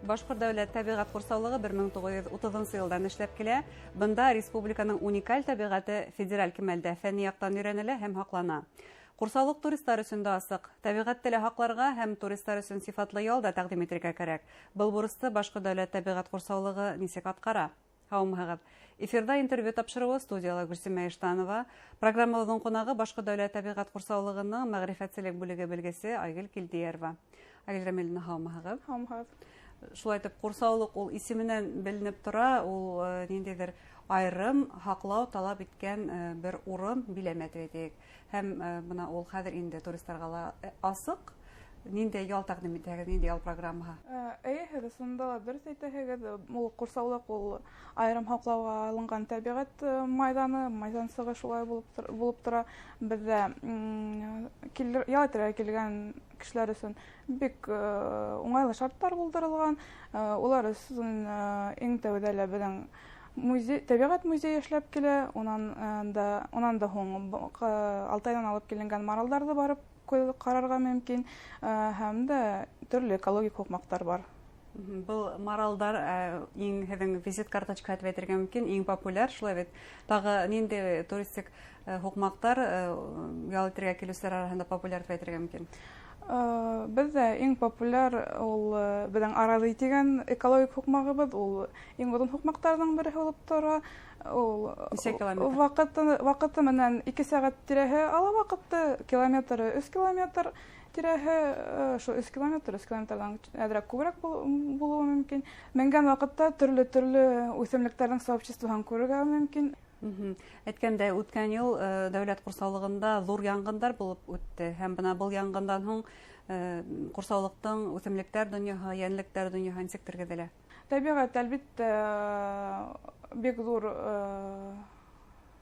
Башкорт дәүләт табигать курсаулыгы 1930 елдан эшләп килә. Бында республиканың уникаль табигаты федераль кимәлдә фәнни яктан өйрәнелә һәм һаклана. Курсаулык туристлар өчен дә асык. Табигать теле хакларга һәм туристлар өчен сыйфатлы ял да тәкъдим итәргә кирәк. Был бурысты Башкорт дәүләт табигать курсаулыгы ничек аткара? Һаумыгыз. Эфирда интервью тапшыруы студияла Гөлсемә Иштанова. Программабызның кунагы Башкорт дәүләт табигать курсаулыгының мәгърифәтчелек бүлеге белгесе Айгөл Килдиярова. Айгөл Рамиловна, һаумыгыз. Һаумыгыз. Шулай итеп, курсаулык ул исеменнән беленеп тора, ул ниндидер айрым, хаклау талап иткән бер урын биләмәт әйтик. Һәм бuna ул хәзер инде туристларга асык. Нинди ял тәкъдим итәгез, нинди ял программаһы? Әйе, сонда бер әйтәгез, ул курсаулык ул айрым хаклауга алынган табигать майданы, майдансыгы шулай булып тора. Бездә ял итәргә килгән кешеләр өчен бик уңайлы шартлар булдырылган. Улар өчен иң тәүдәле безнең музей, табигать музее эшләп килә. Унан да һуң Алтайдан алып килгән маралларны барып карарга мөмкин, һәм дә төрле экологик хукмактар бар. Бұл маралдар иң һеҙҙең визит карточка итеп әйтергә мөмкин, иң популяр, шулай бит. Тағы нинди туристик хукмактар ял итәргә килүселәр арасында популяр итеп әйтергә мөмкин? Бездә иң популяр ул безнең Аралый дигән экологик хукмагыбыз, ул иң озын хукмактарның бере булып тора. Ул вакыты менән 2 сәгать тирәһе, ала вакыты километры 3 километр тирәһе, шу 3 километрдан әдрәк күбрәк булуы мөмкин. Менгән вакытта төрле үсемлекләрнең сообществоһын күрергә мөмкин. Әйткәндә, үткән ел дәүләт курсаулыгында зур янгындар булып үтте. Һәм бына был янгындан һуң курсаулыктың үсемлектәр дөньяһы, янлектәр дөньяһы ничек тергеҙелә? Табигать әлбиттә бик зур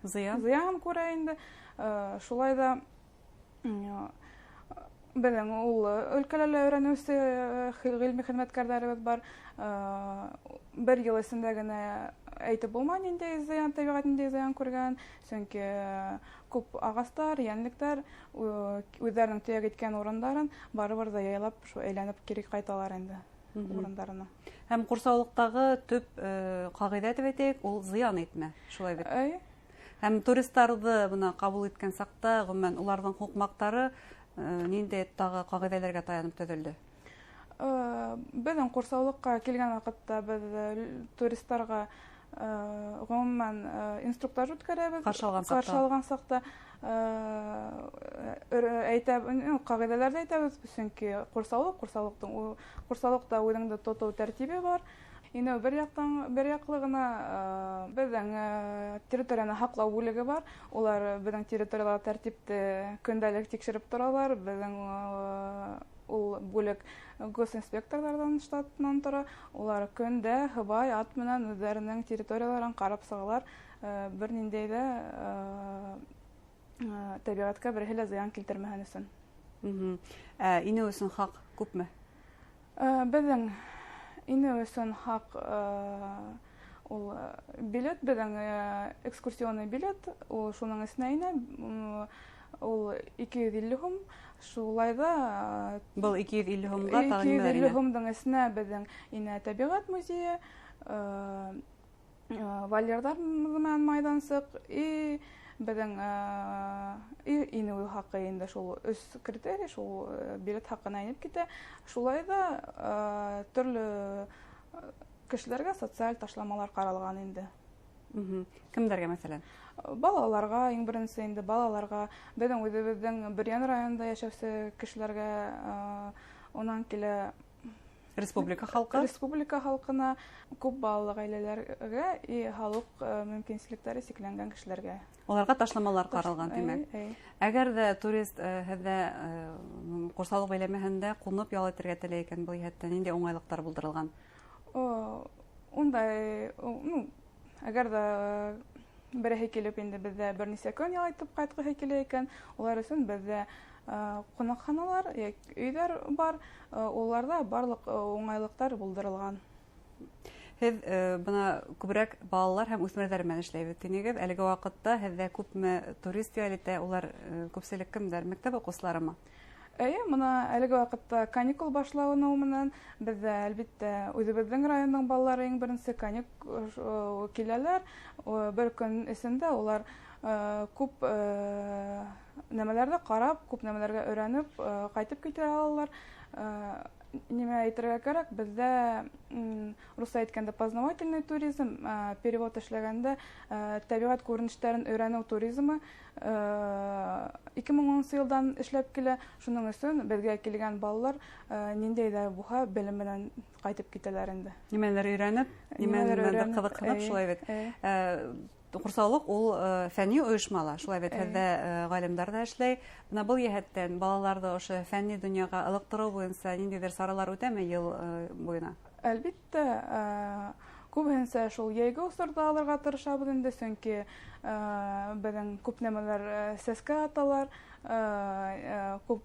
зыян күрә инде. Шулай да безнең ул өлкәләрдә өйрәнүсе гыйльми хезмәткәрләребез бар. Бер ел эсендә генә әйтеп булмый инде зыян, табигать инде зыян күргән. Чөнки күп агастар, янлектәр үзләренең төяк иткән урындарын барыбер да яйлап, шу әйләнеп кире кайталар инде урындарына. Һәм курсаулыктагы төп кагыйдә дип әйтик, ул зыян итмә, шулай бит. Һәм туристларны буна кабул иткән сакта, гомумән уларның хукмактары нинди тагы кагыйдәләргә таянып төзелде? Безнең курсаулыкка килгән вакытта без туристларга гомумән инструктаж үткәрәбез. Каршы алган сакта кагыйдәләрне әйтәбез, чөнки курсаулыкта үзенең тоту тәртибе бар. Инде бер яклы гына безнең территорияны хаклау бүлеге бар. Улар безнең территорияларда тәртипте көндәлек тикшереп торалар. Безнең ул бүлек госинспекторлардан штатынан тора. Улар көндә һыбай ат менән үзләренең территорияларын карап сыгалар. Бер ниндәй дә табигатькә берәһе зыян килтермәһен өчен. Инеү өчен хак күпме? Безнең инеү өчен хак ул билет, безнең экскурсионный билет, ул шуның исенә инә. Ул 250 сум. Шулай да был 250 сумга тагын 250 сумның исенә безнең инә табигать музее, вольерлар менән майдансык и безнең инеү хакы инде шул үз критерий, шул билет хакына инеп китә. Шулай да төрле кешеләргә социаль ташламалар каралган инде. Кемдәргә мәсәлән? Балаларга, иң беренче инде балаларга, безнең үзебезнең Бөрьян районында яшәүче кешеләргә, онан килә республика халкына, күп балалы гаиләләргә и халык мөмкинчелекләре сикләнгән кешеләргә. Аларга ташламалар каралган, димәк. Әгәр дә турист һездә курсаулык бәйләмәһендә кунып ял итәргә теләй икән, бу ятта нинди уңайлыктар булдырылган? Ундай, әгәр дә берәһе килеп инде бездә берничә көн ял итеп кайткыһы килә икән, улар өчен бездә кунакханалар, өйләр бар, уларда барлык уңайлыктар булдырылган. Һез бына күбрәк балалар һәм үсмерләр белән эшләйбез. Динегез, әлеге вакытта һездә күпме турист ял итә, улар күпселек кемдер, мәктәп укучыларымы? Мына әлеге вакытта каникул башлауы менән без әлбәттә үзебезнең районның балалары иң беренче каникул киләләр. Бер көн эчендә улар күп нәмәләрне карап, күп нәмәләргә өйрәнеп кайтып китә алалар. Нимә әйтергә кирәк, бездә русча әйткәндә познавательный туризм, перевод эшләгәндә табигать күренешләрен өйрәнү туризмы 2010 елдан эшләп килә. Шуның өчен безгә килгән балалар ниндәй дә булса белем белән кайтып китәләр инде. Нимәләр өйрәнеп, нимәләрдә кызыксынып, шулай бит. Курсаулык ул фәнни оешмала, шулай бит, һәдә галимдар да эшләй. Менә бу яһәттән балаларды ошо фәнни дөньяга ылыктыру буенча ниндидер саралар үтәме ел буена? Әлбәттә, күбенсә шул яйгы усырда алырга тырышабыз инде, чөнки безнең күп нәмәләр сәскә аталар, күп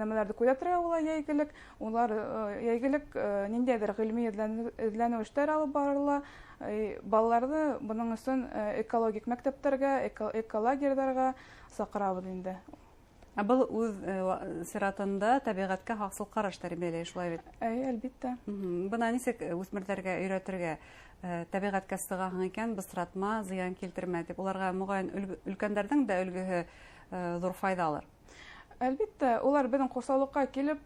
нәмәләрне күзәтергә була яйгылык. Улар яйгылык ниндәйдер гыйльми эзләнү эшләре алып барыла. Балаларны буның өчен экологик мәктәптәргә, эколагерьләргә сакырабыз инде. Был үз сиратында табигатькә хаксыл караш тәрбияләй, шулай бит. Әлбәттә. Бына нисек үсмерләргә өйрәтергә табигатькә сыгаһың икән, бысратма, зыян килтермә дип. Уларга мөгаен өлкәннәрнең дә өлгеһе зур файда алыр. Әлбәттә, улар безнең курсаулыкка килеп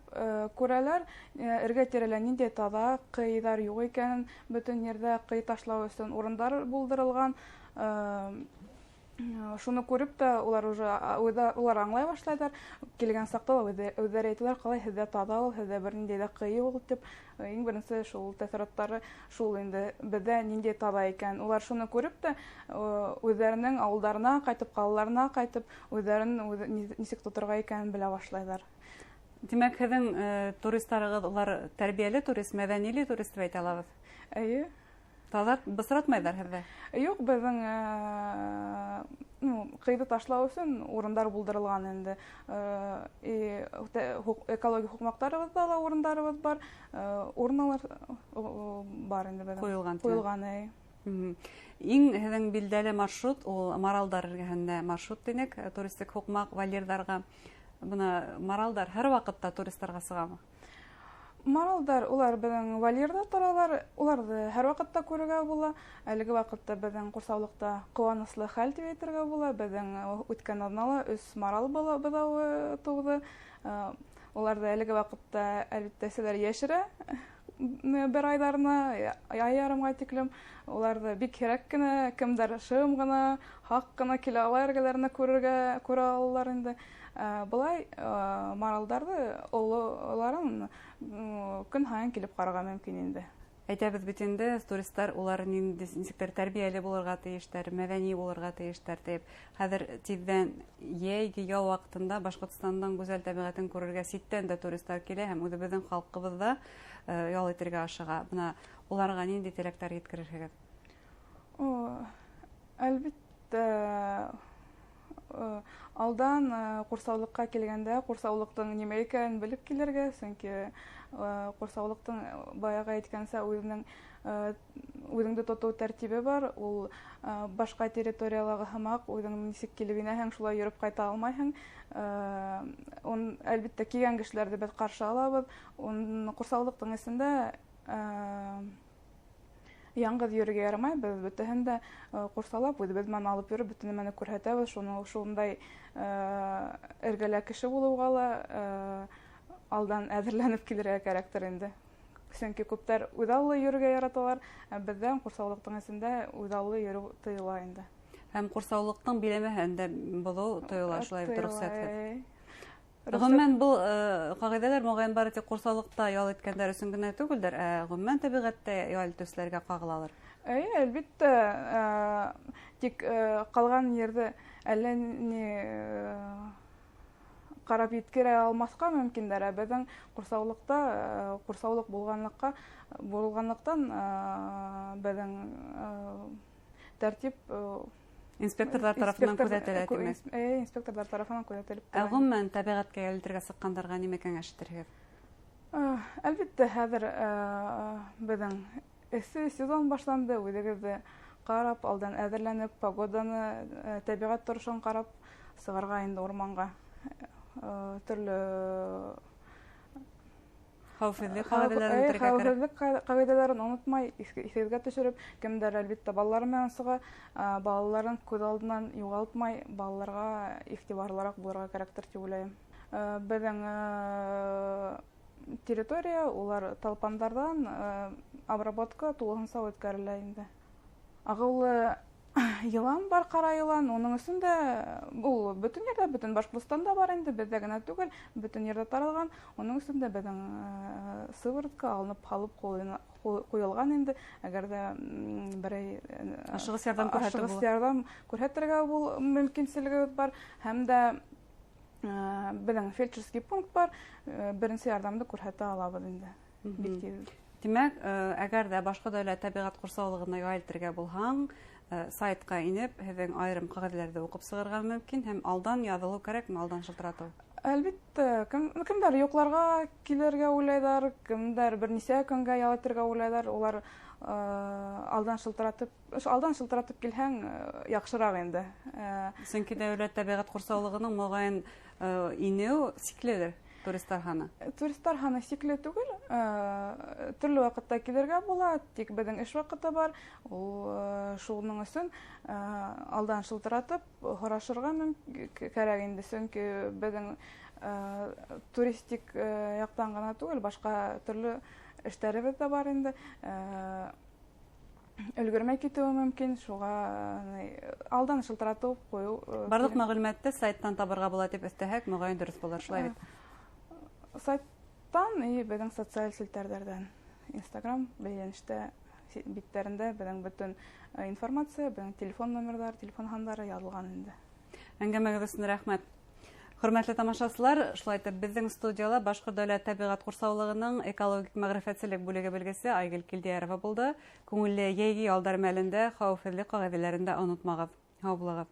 күрәләр, эргә-тирәлә нинди таза, кыйдар юк икәнен, бөтен ердә кый ташлау өчен урыннар булдырылган. Шуны күреп тә улар улар аңлай башлайлар. Килгән сакта үзләре әйтәләр, калай һездә таза ул, һездә бер ниндәй дә кый юк дип. Иң беренче шул тәэсиратлары шул инде, бездә нинди таза икән. Улар шуны күреп тә үзләренең авылларына кайтып, калаларына кайтып, үзләрен ничек тотырга икәнен белә башлайлар. Димәк, һеҙҙең туристарығыҙ, улар тәрбиәле турист, мәҙәниле турист дип әйтә алабыҙ. Таза бысратмайҙар һеҙҙә? Юк, безнең кыйҙы ташлау өсөн урындар булдырылған инде. Экология һуҡмаҡтарыбыҙҙа ла урындарыбыҙ бар. Урындар бар инде безнең. Ҡуйылған. Иң һеҙҙең билдәле маршрут, ул Маралдар эргәһендә маршрут тинек, туристик һуҡмаҡ, вольерҙарға. Бына Маралдар һәр ваҡытта туристарға сығамы? Маралдар, улар безнең вольерҙа торалар, уларҙы һәр ваҡытта күрергә була. Әлеге ваҡытта безнең ҡурсаулыҡта ҡыуаныслы хәл тип әйтергә була. Безнең үткән аҙнала 3 марал быҙауы тыуҙы. Уларҙы әлеге ваҡытта әлбәттә сәләр йәшерә. Бер айҙарына, ай ярымға тиклем. Уларҙы бик һирәк кенә, кемдәр шым ғына, һаҡ ҡына килә ала эргәләренә күрә алалар инде. Былай маралдарҙы оларын көн һайын килеп ҡарарға мөмкин инде. Әйтәбеҙ бит инде, туристар улар нисектер тәрбиәле булырға тейештәр, мәҙәни булырға тейештәр тип. Хәҙер тиҙҙән йәйге яу ваҡытында Башҡортостандың гүзәл тәбиғәтен күрергә ситтән дә туристар килә һәм үҙебеҙҙең халҡыбыҙҙа ял итергә ашыға. Бына уларға ниндәй теләктәр еткерерһегеҙ? Әлбәттә, алдан ҡурсаулыҡҡа килгәндә ҡурсаулыҡтың нимә икәнен белеп килергә, сөнки ҡурсаулыҡтың баяғы әйткәнсә үҙеңде тотоу тәртибе бар. Ул башҡа территориялағы һымаҡ, үҙең нисек килеп инәһең, шулай йөрөп ҡайта алмайһың. Әлбәттә, килгән кешеләрҙе беҙ ҡаршы алабыҙ. Ҡурсаулыҡтың эсендә яңғыҙ йөрөргә ярамай, беҙ бөтәһен дә ҡурсалап, үҙебеҙ менән алып йөрөп, бөтә нәмәне күрһәтәбеҙ. Шундай эргәлә кеше булыуға ла алдан әҙерләнеп килергә кәрәктер инде. Сөнки күптәр үҙаллы йөрөргә яраталар, беҙҙән ҡурсаулыҡтың эсендә үҙаллы йөрөү тыйыла инде. Һәм ҡурсаулыҡтың биләмәһен дә боҙоу тыйыла, шулай бит рөхсәтһеҙ. Ғөмүмән был ҡағиҙәләр мөғәйен бары тик ҡурсаулыҡта ял иткәндәр өсөн генә түгелдер, ғөмүмән тәбиғәттә ял итеүселәргә ҡағылалыр. Әлбәттә, тик ҡалған ерҙе әллә ни ҡарап еткерә алмаҫҡа мөмкиндәр. Беҙҙең ҡурсаулыҡ булғанлыҡтан беҙҙең тәртип инспекторҙар тарафынан күҙәтелә, тимәк. Инспекторҙар тарафынан күҙәтелеп. Ғөмүмән тәбиғәткә ял итергә сыҡҡандарга нимә кәңәш итерһегеҙ? Әлбәттә, хәҙер беҙҙең эссе сезон башланды. Үҙегеҙҙе ҡарап, алдан әҙерләнеп, погоданы, тәбиғәт торошон ҡарап сығырға инде урманға. төрле Хәүефһеҙлек ҡағиҙәләрен үтәргә кәрәк. хәүефһеҙлек ҡағиҙәләрен онотмай, иҫегеҙгә төшөрөп, кемдер әлбиттә балалары менән сыға, балаларын күҙ алдынан юғалтмай, балаларға иғтибарлыраҡ булырға кәрәктер тип уйлайым. Беҙҙең территория, улар талпандарҙан обработка тулыһынса үткәрелә инде. Ағыулы йылан бар, ҡара йылан, уның өсөн дә ул бөтөн ерҙә, бөтөн Башҡортостанда бар инде, беҙҙә генә түгел, бөтөн ерҙә таралған. Уның өсөн дә беҙҙең сыворотка алынып һалып ҡуйылған инде. Әгәр ҙә берәй Ашығыс ярҙам күрһәтергә мөмкинселегебеҙ бар, һәм дә беҙҙең фельдшерский пункт бар, беренсе ярҙамды күрһәтә алабыҙ инде. Тимәк, әгәр дә башҡа дәүләт тәбиғәт ҡорсаулығына йүнәлтергә булһаң, сайтҡа инеп, һеҙҙең айырым ҡағиҙәләрҙе уҡып сығырға мөмкин, һәм алдан яҙылыу кәрәкме, алдан шылтыратыу? Әлбиттә, кемдәр йоҡларға килергә уйлайҙар, кемдәр бер нисә көнгә ял итергә уйлайҙар, улар алдан шылтыратып килһәң, яҡшыраҡ инде. Сөнки дәүләт тәбиғәт ҡорсаулығының моғайын инеү сикледер. Туристар һаны? Туристар һаны сикле түгел. Төрлө ваҡытта килергә була, тик беҙҙең эш ваҡыты бар. Шуның өсөн алдан шылтыратып һорашырға кәрәк инде. Сөнки беҙҙең туристик яҡтан ғына түгел, башҡа төрлө эштәребеҙ ҙә бар инде. Өлгөрмәй китеүе мөмкин, шуға алдан шылтыратып ҡуйыу. Барлыҡ мәғлүмәтте сайттан табырға була тип өҫтәһәк, моғайын дөрөҫ булыр, шулай бит? Сайттан и беҙҙең социаль селтәрҙәрҙән, Instagram бәйләнештә биттәрендә беҙҙең бөтөн информация, беҙҙең телефон номерҙары, телефон һандары яҙылған инде. Әңгәмәгеҙ өсөн рәхмәт. Хөрмәтле тамашасылар, шулай итеп беҙҙең студияла Башҡорт дәүләт тәбиғәт ҡорсаулығының экологик мәғрифәтселек бүлеге белгесе Айгөл Килдиярова булды. Күңелле йәйге ялдар мәлендә хәүефһеҙлек ҡағиҙәләрен дә онотмағыҙ. Һау булығыҙ.